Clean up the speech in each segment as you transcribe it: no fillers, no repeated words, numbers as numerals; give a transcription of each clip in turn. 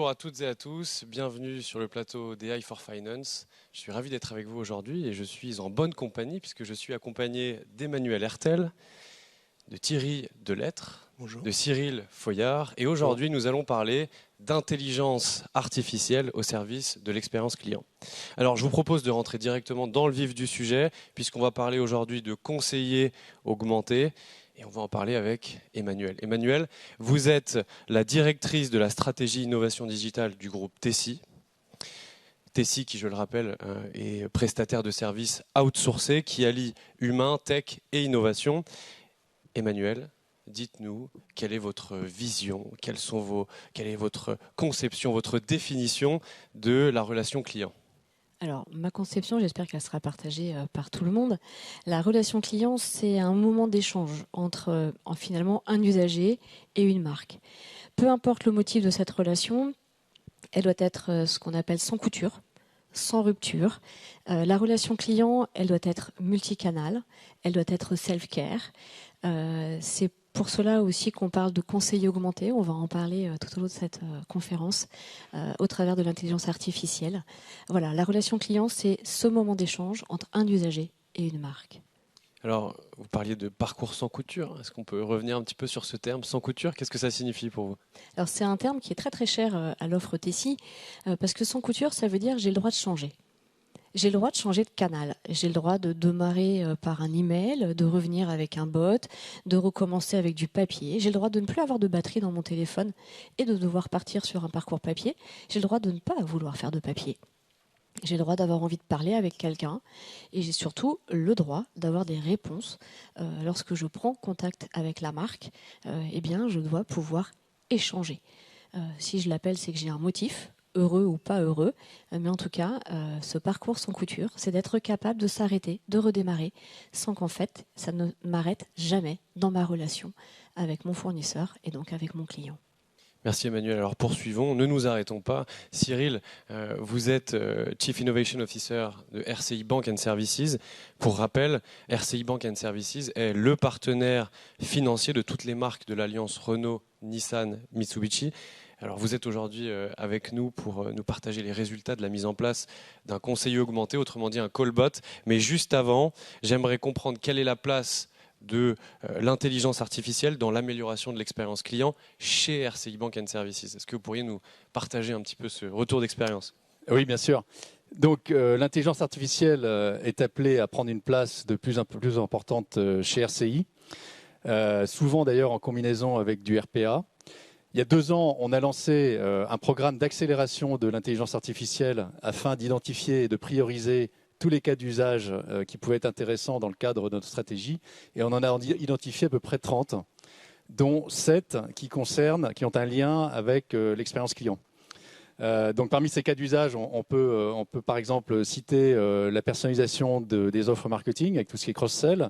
Bonjour à toutes et à tous, bienvenue sur le plateau d'AI for Finance. Je suis ravi d'être avec vous aujourd'hui et je suis en bonne compagnie puisque je suis accompagné d'Emmanuel Hertel, de Thierry Delettre, Bonjour. de Cyril Foyard. Et aujourd'hui, nous allons parler d'intelligence artificielle au service de l'expérience client. Alors, je vous propose de rentrer directement dans le vif du sujet puisqu'on va parler aujourd'hui de conseillers augmentés. Et on va en parler avec Emmanuel. Emmanuel, vous êtes la directrice de la stratégie innovation digitale du groupe Tessi. Tessi, qui je le rappelle, est prestataire de services outsourcés qui allie humain, tech et innovation. Emmanuel, dites-nous quelle est votre vision, quelle est votre conception, votre définition de la relation client. Alors, ma conception, j'espère qu'elle sera partagée par tout le monde. La relation client, c'est un moment d'échange entre finalement un usager et une marque. Peu importe le motif de cette relation, elle doit être ce qu'on appelle sans couture, sans rupture. La relation client, elle doit être multicanal, elle doit être self-care. C'est pour cela aussi qu'on parle de conseiller augmenté. On va en parler tout au long de cette conférence au travers de l'intelligence artificielle. Voilà, la relation client, c'est ce moment d'échange entre un usager et une marque. Alors, vous parliez de parcours sans couture. Est-ce qu'on peut revenir un petit peu sur ce terme sans couture? Qu'est-ce que ça signifie pour vous? Alors, c'est un terme qui est très très cher à l'offre Tessi parce que sans couture, ça veut dire j'ai le droit de changer. J'ai le droit de changer de canal. J'ai le droit de démarrer par un email, de revenir avec un bot, de recommencer avec du papier. J'ai le droit de ne plus avoir de batterie dans mon téléphone et de devoir partir sur un parcours papier. J'ai le droit de ne pas vouloir faire de papier. J'ai le droit d'avoir envie de parler avec quelqu'un et j'ai surtout le droit d'avoir des réponses. Lorsque je prends contact avec la marque, eh bien, je dois pouvoir échanger. Si je l'appelle, c'est que j'ai un motif, heureux ou pas heureux, mais en tout cas, ce parcours sans couture, c'est d'être capable de s'arrêter, de redémarrer, sans qu'en fait, ça ne m'arrête jamais dans ma relation avec mon fournisseur et donc avec mon client. Merci Emmanuel. Alors poursuivons, ne nous arrêtons pas. Cyril, vous êtes Chief Innovation Officer de RCI Bank and Services. Pour rappel, RCI Bank and Services est le partenaire financier de toutes les marques de l'alliance Renault, Nissan, Mitsubishi. Alors vous êtes aujourd'hui avec nous pour nous partager les résultats de la mise en place d'un conseiller augmenté, autrement dit un callbot. Mais juste avant, j'aimerais comprendre quelle est la place de l'intelligence artificielle dans l'amélioration de l'expérience client chez RCI Bank and Services. Est-ce que vous pourriez nous partager un petit peu ce retour d'expérience? Oui, bien sûr. Donc, l'intelligence artificielle est appelée à prendre une place de plus en plus importante chez RCI, souvent d'ailleurs en combinaison avec du RPA. Il y a 2 ans, on a lancé un programme d'accélération de l'intelligence artificielle afin d'identifier et de prioriser tous les cas d'usage qui pouvaient être intéressants dans le cadre de notre stratégie. Et on en a identifié à peu près 30, dont 7 qui ont un lien avec l'expérience client. Donc parmi ces cas d'usage, on peut par exemple citer la personnalisation des offres marketing avec tout ce qui est cross-sell.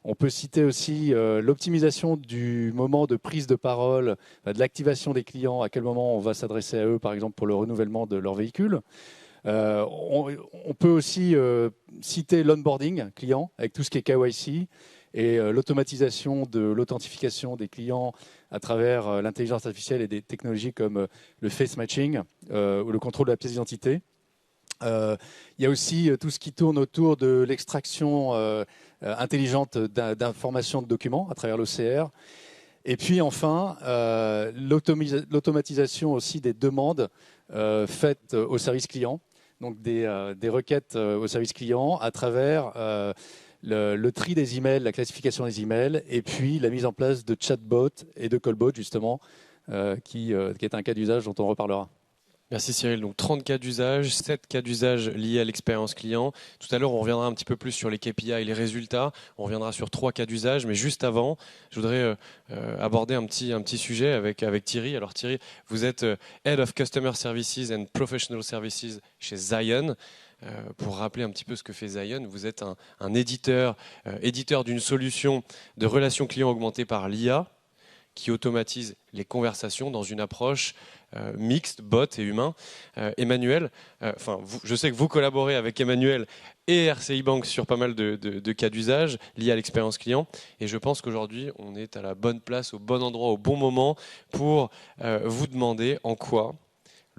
On peut citer aussi l'optimisation du moment de prise de parole, de l'activation des clients, à quel moment on va s'adresser à eux, par exemple pour le renouvellement de leur véhicule. On peut aussi citer l'onboarding client avec tout ce qui est KYC et l'automatisation de l'authentification des clients à travers l'intelligence artificielle et des technologies comme le face matching ou le contrôle de la pièce d'identité. Il y a aussi tout ce qui tourne autour de l'extraction intelligente d'informations de documents à travers l'OCR. Et puis enfin, l'automatisation aussi des demandes faites au service client, donc des requêtes au service client à travers le tri des emails, la classification des emails, et puis la mise en place de chatbots et de callbots justement, qui est un cas d'usage dont on reparlera. Merci Cyril. Donc 30 cas d'usage, 7 cas d'usage liés à l'expérience client. Tout à l'heure, on reviendra un petit peu plus sur les KPI et les résultats. On reviendra sur 3 cas d'usage. Mais juste avant, je voudrais aborder un petit sujet avec Thierry. Alors Thierry, vous êtes Head of Customer Services and Professional Services chez Zion. Pour rappeler un petit peu ce que fait Zion, vous êtes un éditeur d'une solution de relations clients augmentée par l'IA qui automatise les conversations dans une approche mixte, bot et humain. Emmanuel, je sais que vous collaborez avec Emmanuel et RCI Bank sur pas mal de cas d'usage liés à l'expérience client. Et je pense qu'aujourd'hui, on est à la bonne place, au bon endroit, au bon moment pour vous demander en quoi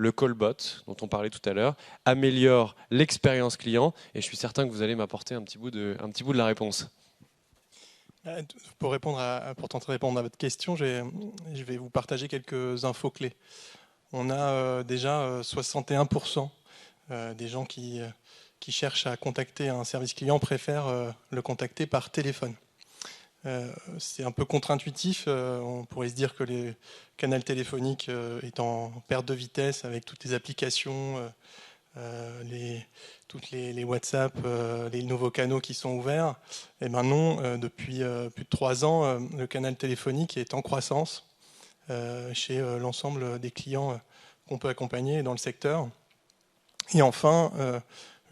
le callbot, dont on parlait tout à l'heure, améliore l'expérience client. Et je suis certain que vous allez m'apporter un petit bout de la réponse. Pour tenter de répondre à votre question, je vais vous partager quelques infos clés. On a déjà 61% des gens qui cherchent à contacter un service client préfèrent le contacter par téléphone. C'est un peu contre-intuitif. On pourrait se dire que le canal téléphonique est en perte de vitesse avec toutes les applications, toutes les WhatsApp, les nouveaux canaux qui sont ouverts. Et ben non, depuis plus de 3 ans, le canal téléphonique est en croissance chez l'ensemble des clients qu'on peut accompagner dans le secteur. Et enfin,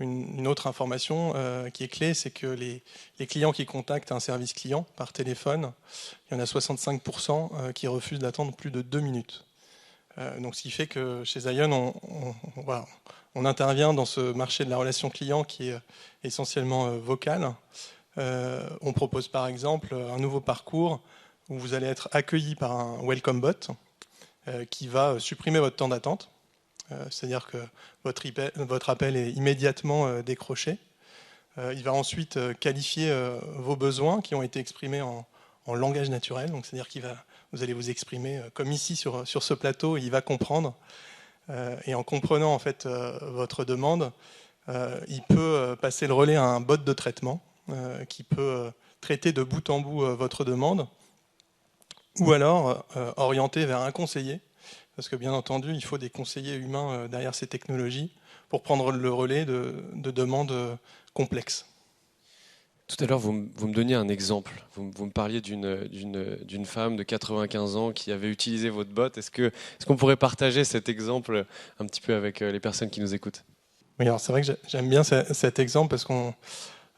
une autre information qui est clé, c'est que les clients qui contactent un service client par téléphone, il y en a 65% qui refusent d'attendre plus de 2 minutes. Donc, ce qui fait que chez Zion, on intervient dans ce marché de la relation client qui est essentiellement vocal. On propose par exemple un nouveau parcours où vous allez être accueilli par un welcome bot qui va supprimer votre temps d'attente. C'est-à-dire que votre appel est immédiatement décroché. Il va ensuite qualifier vos besoins qui ont été exprimés en langage naturel. Donc, c'est-à-dire vous allez vous exprimer comme ici sur ce plateau, et il va comprendre. Et en comprenant en fait votre demande, il peut passer le relais à un bot de traitement qui peut traiter de bout en bout votre demande, ou alors orienter vers un conseiller. Parce que bien entendu, il faut des conseillers humains derrière ces technologies pour prendre le relais de demandes complexes. Tout à l'heure, vous me donniez un exemple. Vous me parliez d'une femme de 95 ans qui avait utilisé votre bot. Est-ce qu'on pourrait partager cet exemple un petit peu avec les personnes qui nous écoutent ? Oui, alors c'est vrai que j'aime bien cet exemple parce qu'on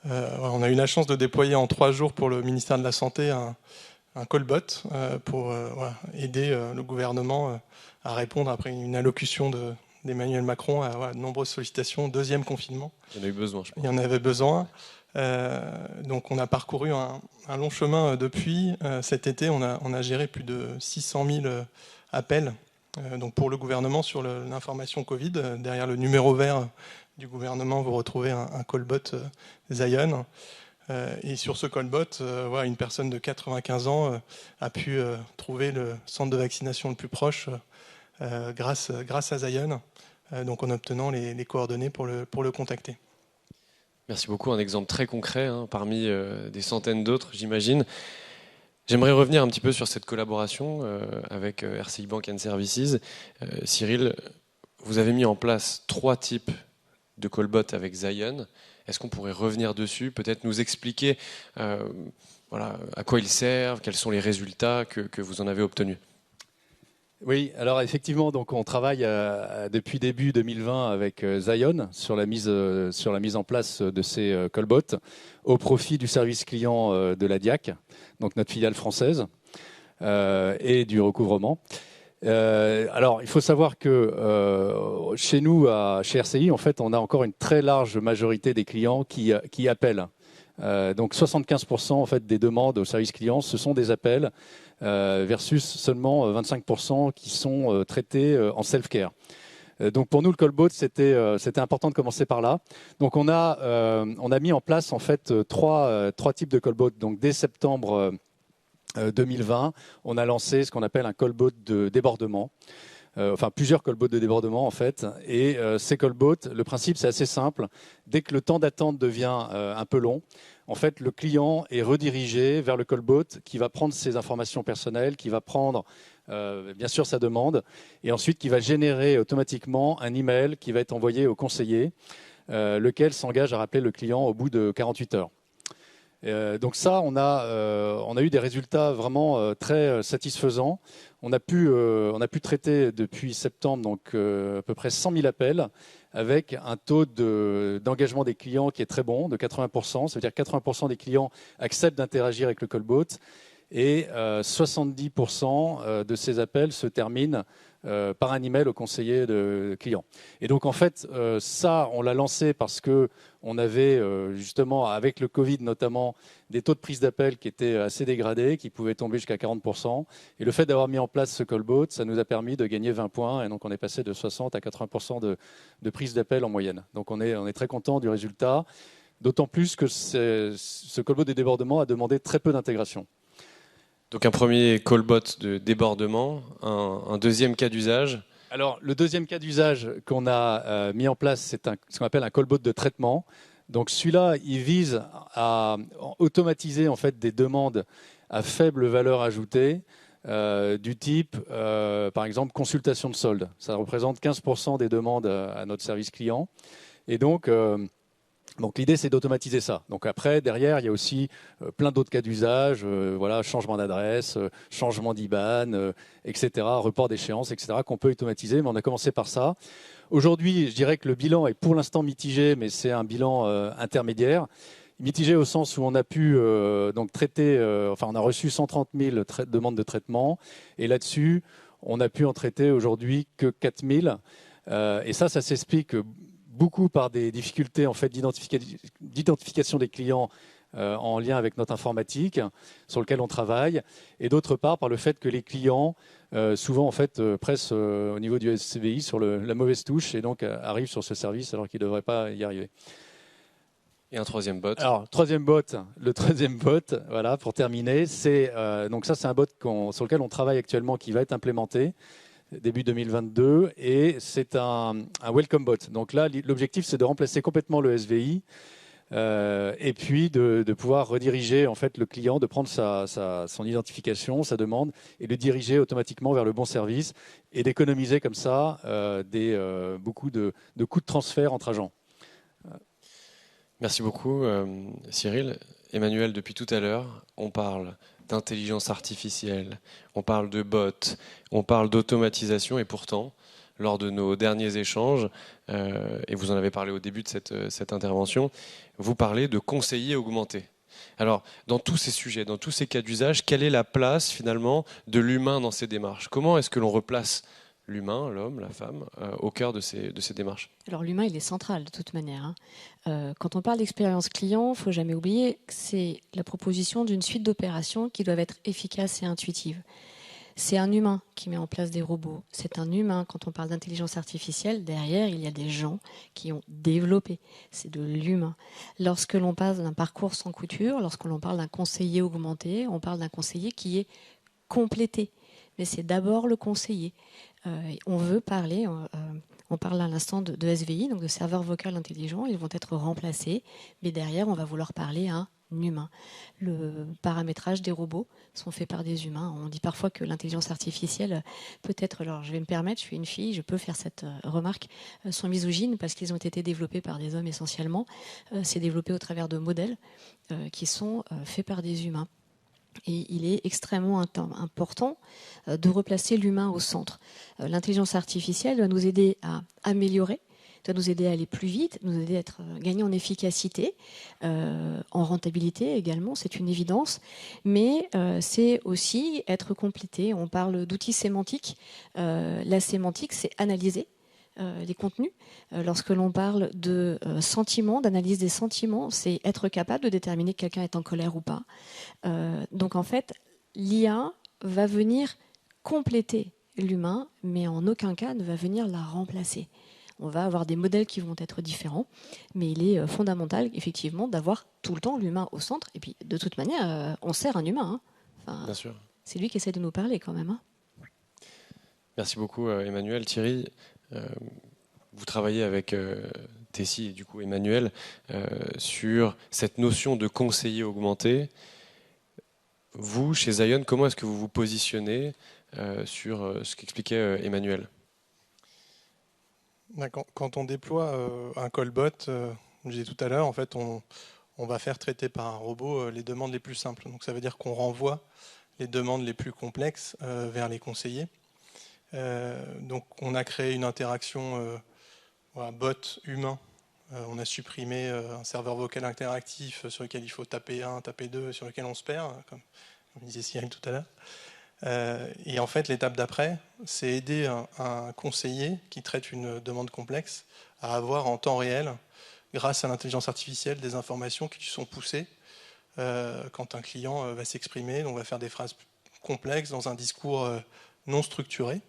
a eu la chance de déployer en 3 jours pour le ministère de la Santé un callbot pour aider le gouvernement à répondre après une allocution d'Emmanuel Macron à de nombreuses sollicitations, 2e confinement. Il y en a eu besoin, je pense. Il y en avait besoin. Donc on a parcouru un long chemin depuis. Cet été, on a géré plus de 600 000 appels donc pour le gouvernement sur l'information Covid. Derrière le numéro vert du gouvernement, vous retrouvez un callbot Zion. Et sur ce callbot, une personne de 95 ans a pu trouver le centre de vaccination le plus proche grâce à Zion, donc en obtenant les coordonnées pour le contacter. Merci beaucoup, un exemple très concret parmi des centaines d'autres, j'imagine. J'aimerais revenir un petit peu sur cette collaboration avec RCI Bank and Services. Cyril, vous avez mis en place 3 types de callbot avec Zion. Est-ce qu'on pourrait revenir dessus, peut-être nous expliquer à quoi ils servent, quels sont les résultats que vous en avez obtenus ? Oui, alors effectivement, donc on travaille depuis début 2020 avec Zion sur la mise en place de ces callbots au profit du service client de la DIAC, donc notre filiale française, et du recouvrement. Alors, il faut savoir que chez nous, chez RCI, en fait, on a encore une très large majorité des clients qui appellent. Donc 75% en fait des demandes au service client, ce sont des appels versus seulement 25% qui sont traités en self-care. Donc pour nous, le callbot, c'était important de commencer par là. Donc on a mis en place en fait trois types de callbots. Donc dès septembre 2020, on a lancé ce qu'on appelle un callbot de débordement. Plusieurs callbots de débordement en fait. Et ces callbots, le principe c'est assez simple. Dès que le temps d'attente devient un peu long, en fait, le client est redirigé vers le callbot qui va prendre ses informations personnelles, qui va prendre bien sûr sa demande, et ensuite qui va générer automatiquement un email qui va être envoyé au conseiller, lequel s'engage à rappeler le client au bout de 48 heures. Donc ça, on a eu des résultats vraiment très satisfaisants. On a pu traiter depuis septembre donc à peu près 100 000 appels avec un taux d'engagement des clients qui est très bon, de 80%. Ça veut dire que 80% des clients acceptent d'interagir avec le callbot et 70% de ces appels se terminent par un email au conseiller de client. Et donc en fait, ça, on l'a lancé parce que on avait justement, avec le Covid notamment, des taux de prise d'appel qui étaient assez dégradés, qui pouvaient tomber jusqu'à 40%. Et le fait d'avoir mis en place ce callbot, ça nous a permis de gagner 20 points. Et donc on est passé de 60 à 80% de prise d'appel en moyenne. Donc on est très content du résultat, d'autant plus que ce callbot des débordements a demandé très peu d'intégration. Donc un premier callbot de débordement, un deuxième cas d'usage. Alors, le deuxième cas d'usage qu'on a mis en place, c'est ce qu'on appelle un callbot de traitement. Donc, celui-là, il vise à automatiser en fait des demandes à faible valeur ajoutée du type, par exemple, consultation de solde. Ça représente 15% des demandes à notre service client. Et donc l'idée, c'est d'automatiser ça. Donc après, derrière, il y a aussi plein d'autres cas d'usage, voilà, changement d'adresse, changement d'IBAN, etc., report d'échéance, etc., qu'on peut automatiser. Mais on a commencé par ça. Aujourd'hui, je dirais que le bilan est pour l'instant mitigé, mais c'est un bilan intermédiaire. Mitigé au sens où on a pu donc traiter, on a reçu 130 000 demandes de traitement, et là-dessus, on a pu en traiter aujourd'hui que 4 000. Et ça s'explique beaucoup par des difficultés en fait, d'identification des clients en lien avec notre informatique sur lequel on travaille, et d'autre part par le fait que les clients souvent en fait, pressent au niveau du SCVI sur la mauvaise touche et donc arrivent sur ce service alors qu'ils ne devraient pas y arriver. Et un troisième bot. Alors, le troisième bot, voilà, pour terminer, donc ça c'est un bot sur lequel on travaille actuellement qui va être implémenté début 2022, et c'est un welcome bot. Donc là, l'objectif, c'est de remplacer complètement le SVI et puis de pouvoir rediriger en fait le client, de prendre son identification, sa demande, et de diriger automatiquement vers le bon service, et d'économiser comme ça beaucoup de coûts de transfert entre agents. Merci beaucoup, Cyril. Emmanuel, depuis tout à l'heure, on parle d'intelligence artificielle, on parle de bots, on parle d'automatisation, et pourtant, lors de nos derniers échanges, et vous en avez parlé au début de cette intervention, vous parlez de conseillers augmentés. Alors, dans tous ces sujets, dans tous ces cas d'usage, quelle est la place finalement de l'humain dans ces démarches? Comment est-ce que l'on replace l'humain, l'homme, la femme, au cœur de ces démarches? Alors l'humain, il est central de toute manière. Quand on parle d'expérience client, il ne faut jamais oublier que c'est la proposition d'une suite d'opérations qui doivent être efficaces et intuitives. C'est un humain qui met en place des robots. C'est un humain, quand on parle d'intelligence artificielle, derrière, il y a des gens qui ont développé. C'est de l'humain. Lorsque l'on passe d'un parcours sans couture, lorsque l'on parle d'un conseiller augmenté, on parle d'un conseiller qui est complété. Mais c'est d'abord le conseiller. On veut parler, on parle à l'instant de SVI, donc de serveurs vocaux intelligents, ils vont être remplacés, mais derrière, on va vouloir parler à un humain. Le paramétrage des robots sont faits par des humains. On dit parfois que l'intelligence artificielle peut être, alors je vais me permettre, je suis une fille, je peux faire cette remarque, sont misogynes parce qu'ils ont été développés par des hommes essentiellement. C'est développé au travers de modèles qui sont faits par des humains. Et il est extrêmement important de replacer l'humain au centre. L'intelligence artificielle doit nous aider à améliorer, doit nous aider à aller plus vite, nous aider à gagner en efficacité, en rentabilité également, c'est une évidence, mais c'est aussi être complété. On parle d'outils sémantiques. La sémantique, c'est analyser les contenus. Lorsque l'on parle de sentiments, d'analyse des sentiments, c'est être capable de déterminer que quelqu'un est en colère ou pas. Donc en fait, l'IA va venir compléter l'humain, mais en aucun cas ne va venir la remplacer. On va avoir des modèles qui vont être différents, mais il est fondamental, effectivement, d'avoir tout le temps l'humain au centre. Et puis, de toute manière, on sert un humain. Hein. Enfin, bien sûr. C'est lui qui essaie de nous parler quand même. Hein. Merci beaucoup, Emmanuel. Thierry, vous travaillez avec Tessie et du coup Emmanuel sur cette notion de conseiller augmenté. Vous, chez Zion, comment est-ce que vous vous positionnez sur ce qu'expliquait Emmanuel? Quand on déploie un callbot, je disais tout à l'heure, en fait, on va faire traiter par un robot les demandes les plus simples. Donc ça veut dire qu'on renvoie les demandes les plus complexes vers les conseillers. Donc on a créé une interaction bot humain. On a supprimé un serveur vocal interactif sur lequel il faut taper 1, taper 2, sur lequel on se perd, comme disait Cyril tout à l'heure. Et en fait, l'étape d'après, c'est aider un conseiller qui traite une demande complexe à avoir en temps réel, grâce à l'intelligence artificielle, des informations qui sont poussées quand un client va s'exprimer. On va faire des phrases complexes dans un discours non structuré.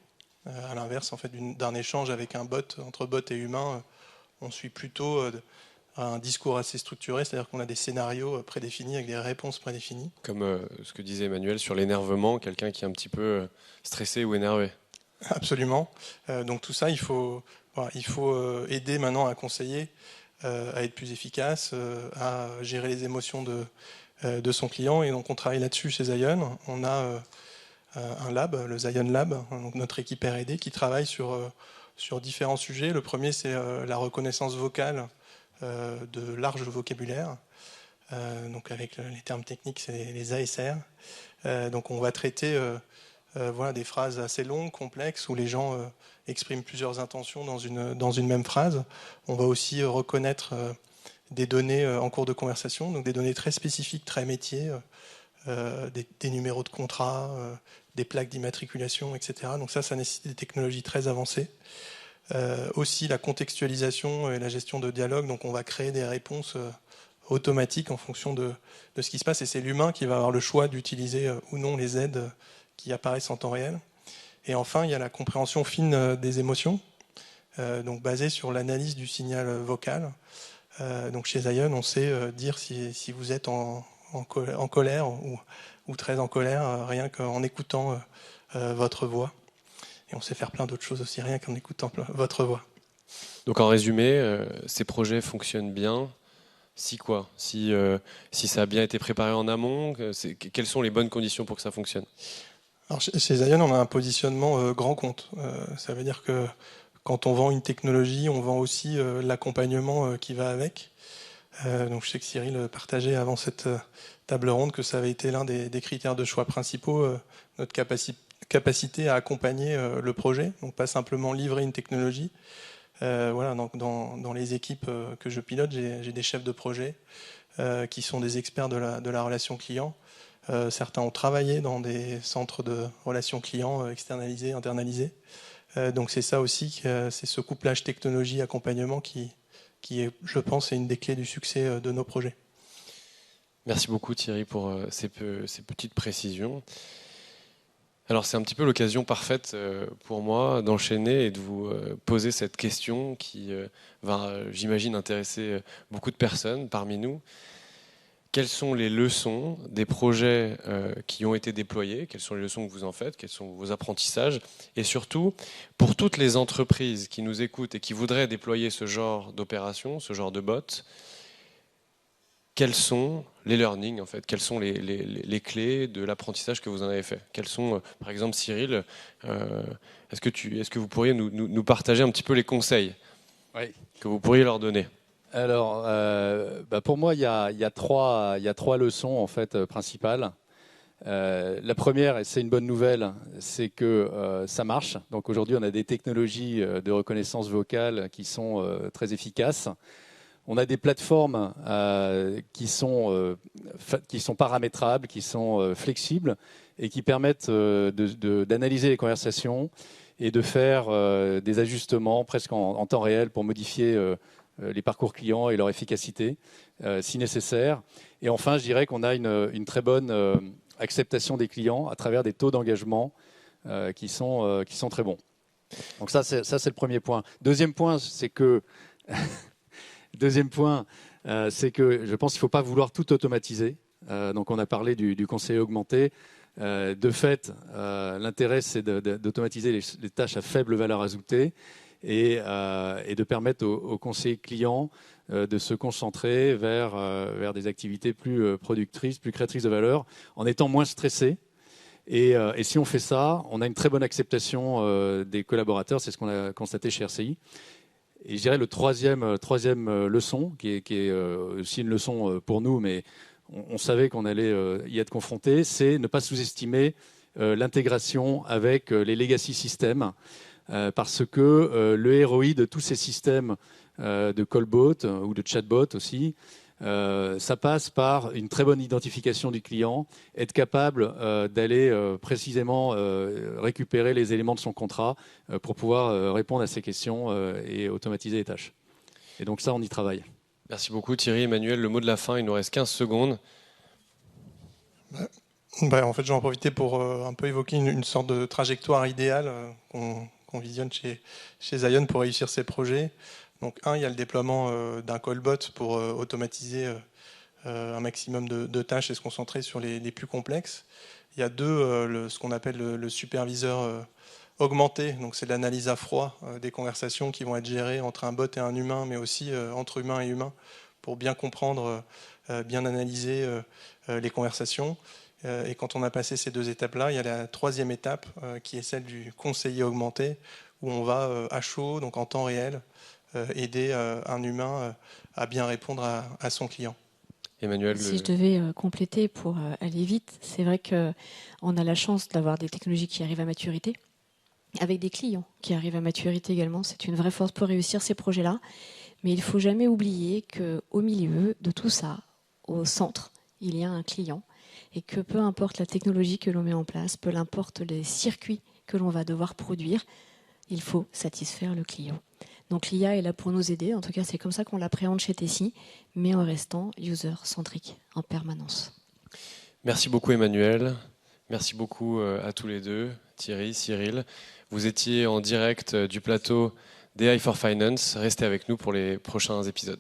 À l'inverse, en fait, d'un échange avec un bot, entre bot et humain, on suit plutôt un discours assez structuré, c'est-à-dire qu'on a des scénarios prédéfinis avec des réponses prédéfinies. Comme ce que disait Emmanuel sur l'énervement, quelqu'un qui est un petit peu stressé ou énervé. Absolument. Donc tout ça, il faut aider maintenant un conseiller à être plus efficace, à gérer les émotions de son client. Et donc on travaille là-dessus chez Zion. On a un lab, le Zion Lab, donc notre équipe R&D qui travaille sur différents sujets. Le premier, c'est la reconnaissance vocale de large vocabulaire. Donc avec les termes techniques, c'est les ASR. Donc on va traiter des phrases assez longues, complexes, où les gens expriment plusieurs intentions dans une même phrase. On va aussi reconnaître des données en cours de conversation, donc des données très spécifiques, très métiers, des numéros de contrat, des plaques d'immatriculation, etc. Donc ça nécessite des technologies très avancées. Aussi la contextualisation et la gestion de dialogue, donc on va créer des réponses automatiques en fonction de ce qui se passe, et c'est l'humain qui va avoir le choix d'utiliser ou non les aides qui apparaissent en temps réel. Et enfin, il y a la compréhension fine des émotions, donc basée sur l'analyse du signal vocal. Donc chez Zion, on sait dire si vous êtes en colère ou très en colère, rien qu'en écoutant votre voix. Et on sait faire plein d'autres choses aussi, rien qu'en écoutant votre voix. Donc en résumé, ces projets fonctionnent bien. Si quoi ? Si ça a bien été préparé en amont, quelles sont les bonnes conditions pour que ça fonctionne ? Alors chez Zion, on a un positionnement grand compte. Ça veut dire que quand on vend une technologie, on vend aussi l'accompagnement qui va avec. Donc je sais que Cyril partageait avant cette table ronde que ça avait été l'un des critères de choix principaux, notre capacité à accompagner le projet, donc pas simplement livrer une technologie. Donc dans les équipes que je pilote, j'ai des chefs de projet qui sont des experts de la relation client. Certains ont travaillé dans des centres de relations clients externalisés, internalisés. Donc c'est ça aussi, c'est ce couplage technologie-accompagnement qui est, je pense, une des clés du succès de nos projets. Merci beaucoup Thierry pour ces petites précisions. Alors c'est un petit peu l'occasion parfaite pour moi d'enchaîner et de vous poser cette question qui va, j'imagine, intéresser beaucoup de personnes parmi nous. Quelles sont les leçons des projets qui ont été déployés ? Quelles sont les leçons que vous en faites ? Quels sont vos apprentissages ? Et surtout, pour toutes les entreprises qui nous écoutent et qui voudraient déployer ce genre d'opération, ce genre de bot, quels sont les learnings en fait ? Quelles sont les clés de l'apprentissage que vous en avez fait ? Quels sont, par exemple, Cyril, est-ce que vous pourriez nous partager un petit peu les conseils que vous pourriez leur donner ? Alors, pour moi, il y a trois leçons en fait principales. La première, et c'est une bonne nouvelle, c'est que ça marche. Donc aujourd'hui, on a des technologies de reconnaissance vocale qui sont très efficaces. On a des plateformes qui sont paramétrables, qui sont flexibles et qui permettent d'analyser les conversations et de faire des ajustements presque en temps réel pour modifier les parcours clients et leur efficacité si nécessaire. Et enfin, je dirais qu'on a une très bonne acceptation des clients à travers des taux d'engagement qui sont très bons. Donc ça, c'est le premier point. Deuxième point, c'est que je pense qu'il ne faut pas vouloir tout automatiser. Donc on a parlé du conseiller augmenté. De fait, l'intérêt, c'est d'automatiser les tâches à faible valeur ajoutée et de permettre aux conseillers clients de se concentrer vers des activités plus productrices, plus créatrices de valeur, en étant moins stressés. Et si on fait ça, on a une très bonne acceptation des collaborateurs. C'est ce qu'on a constaté chez RCI. Et je dirais le troisième leçon, qui est aussi une leçon pour nous, mais on savait qu'on allait y être confronté, c'est ne pas sous-estimer l'intégration avec les legacy systems, parce que le ROI de tous ces systèmes de callbot ou de chatbot aussi Ça passe par une très bonne identification du client, être capable d'aller précisément récupérer les éléments de son contrat pour pouvoir répondre à ces questions et automatiser les tâches. Et donc ça, on y travaille. Merci beaucoup Thierry. Emmanuel, le mot de la fin, il nous reste 15 secondes. En fait, j'en profiter pour un peu évoquer une sorte de trajectoire idéale qu'on visionne chez Zion pour réussir ces projets. Donc, il y a le déploiement d'un callbot pour automatiser un maximum de tâches et se concentrer sur les plus complexes. Il y a deux, ce qu'on appelle le superviseur augmenté. Donc, c'est l'analyse à froid des conversations qui vont être gérées entre un bot et un humain, mais aussi entre humain et humain, pour bien comprendre, bien analyser les conversations. Et quand on a passé ces deux étapes-là, il y a la troisième étape qui est celle du conseiller augmenté, où on va à chaud, donc en temps réel, aider un humain à bien répondre à son client. Emmanuel, si je devais compléter pour aller vite, c'est vrai qu'on a la chance d'avoir des technologies qui arrivent à maturité, avec des clients qui arrivent à maturité également. C'est une vraie force pour réussir ces projets-là. Mais il ne faut jamais oublier qu'au milieu de tout ça, au centre, il y a un client. Et que peu importe la technologie que l'on met en place, peu importe les circuits que l'on va devoir produire, il faut satisfaire le client. Donc l'IA est là pour nous aider, en tout cas c'est comme ça qu'on l'appréhende chez Tessie, mais en restant user-centrique en permanence. Merci beaucoup Emmanuel, merci beaucoup à tous les deux, Thierry, Cyril. Vous étiez en direct du plateau d'AI for Finance, restez avec nous pour les prochains épisodes.